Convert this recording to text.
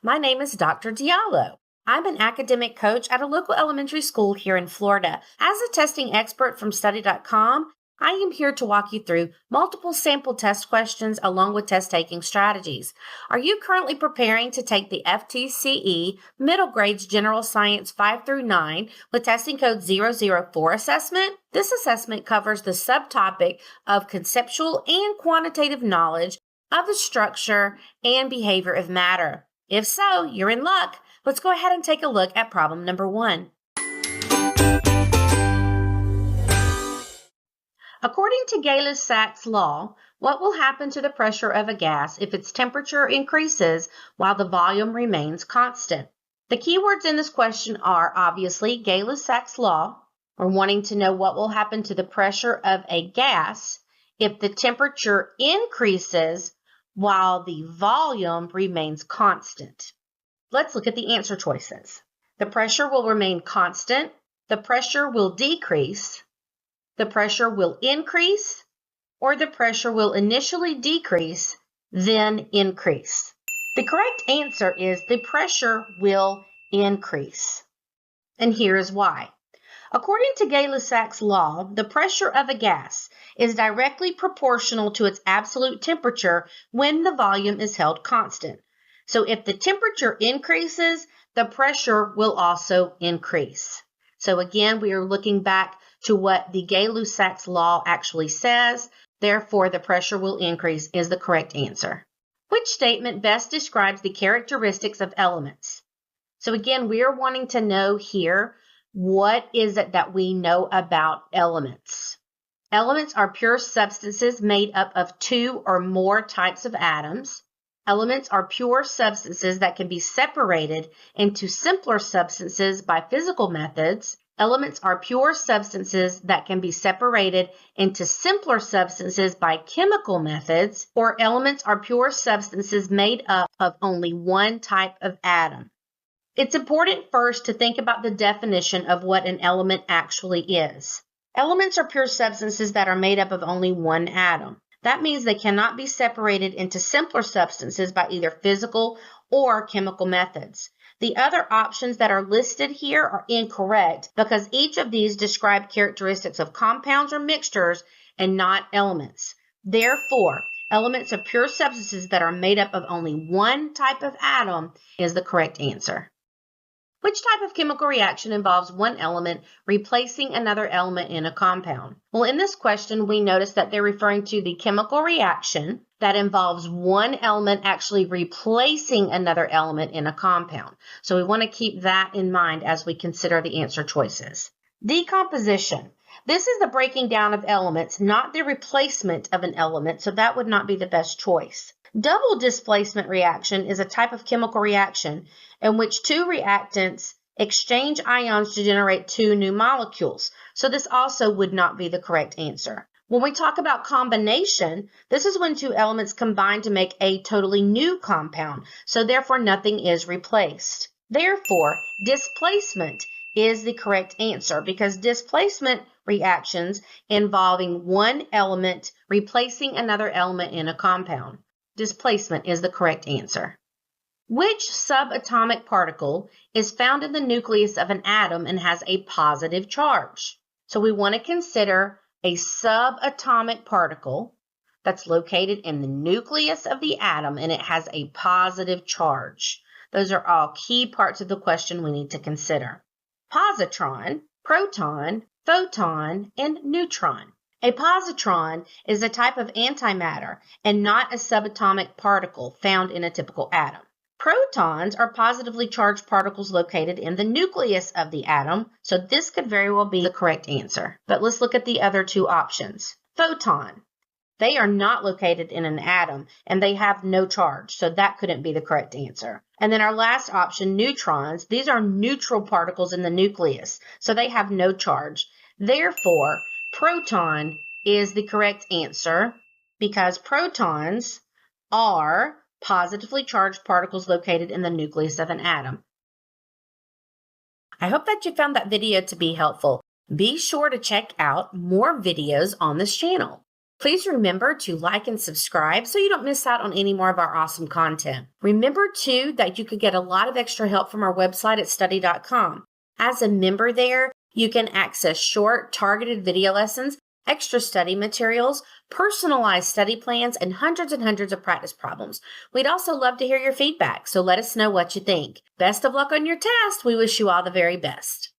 My name is Dr. Diallo. I'm an academic coach at a local elementary school here in Florida. As a testing expert from study.com, I am here to walk you through multiple sample test questions along with test-taking strategies. Are you currently preparing to take the FTCE Middle Grades General Science 5 through 9 with testing code 004 assessment? This assessment covers the subtopic of Conceptual and Quantitative Knowledge of the structure and behavior of matter. If so, you're in luck. Let's go ahead and take a look at problem number 1. According to Gay-Lussac's law, what will happen to the pressure of a gas if its temperature increases while the volume remains constant? The keywords in this question are obviously Gay-Lussac's law. We're wanting to know what will happen to the pressure of a gas if the temperature increases while the volume remains constant. Let's look at the answer choices. The pressure will remain constant, the pressure will decrease, the pressure will increase, or the pressure will initially decrease, then increase. The correct answer is the pressure will increase. And here is why. According to Gay-Lussac's law, the pressure of a gas is directly proportional to its absolute temperature when the volume is held constant. So if the temperature increases, the pressure will also increase. So again, we are looking back to what the Gay-Lussac's law actually says. Therefore, the pressure will increase is the correct answer. Which statement best describes the characteristics of elements? So again, we are wanting to know here, what is it that we know about elements? Elements are pure substances made up of two or more types of atoms. Elements are pure substances that can be separated into simpler substances by physical methods. Elements are pure substances that can be separated into simpler substances by chemical methods, or elements are pure substances made up of only one type of atom. It's important first to think about the definition of what an element actually is. Elements are pure substances that are made up of only one atom. That means they cannot be separated into simpler substances by either physical or chemical methods. The other options that are listed here are incorrect because each of these describe characteristics of compounds or mixtures and not elements. Therefore, elements of pure substances that are made up of only one type of atom is the correct answer. Which type of chemical reaction involves one element replacing another element in a compound? Well, in this question, we notice that they're referring to the chemical reaction that involves one element actually replacing another element in a compound. So we want to keep that in mind as we consider the answer choices. Decomposition. This is the breaking down of elements, not the replacement of an element, so that would not be the best choice. Double displacement reaction is a type of chemical reaction in which two reactants exchange ions to generate two new molecules. So this also would not be the correct answer. When we talk about combination, this is when two elements combine to make a totally new compound. So therefore, nothing is replaced. Therefore, displacement is the correct answer because displacement reactions involving one element replacing another element in a compound. Displacement is the correct answer. Which subatomic particle is found in the nucleus of an atom and has a positive charge? So we want to consider a subatomic particle that's located in the nucleus of the atom and it has a positive charge. Those are all key parts of the question we need to consider. Positron, proton, photon, and neutron. A positron is a type of antimatter and not a subatomic particle found in a typical atom. Protons are positively charged particles located in the nucleus of the atom, so this could very well be the correct answer. But let's look at the other two options. Photon. They are not located in an atom and they have no charge, so that couldn't be the correct answer. And then our last option, neutrons. These are neutral particles in the nucleus, so they have no charge. Therefore, proton is the correct answer because protons are positively charged particles located in the nucleus of an atom. I hope that you found that video to be helpful. Be sure to check out more videos on this channel. Please remember to like and subscribe so you don't miss out on any more of our awesome content. Remember, too, that you could get a lot of extra help from our website at study.com. As a member there, you can access short, targeted video lessons, extra study materials, personalized study plans, and hundreds of practice problems. We'd also love to hear your feedback, so let us know what you think. Best of luck on your test. We wish you all the very best.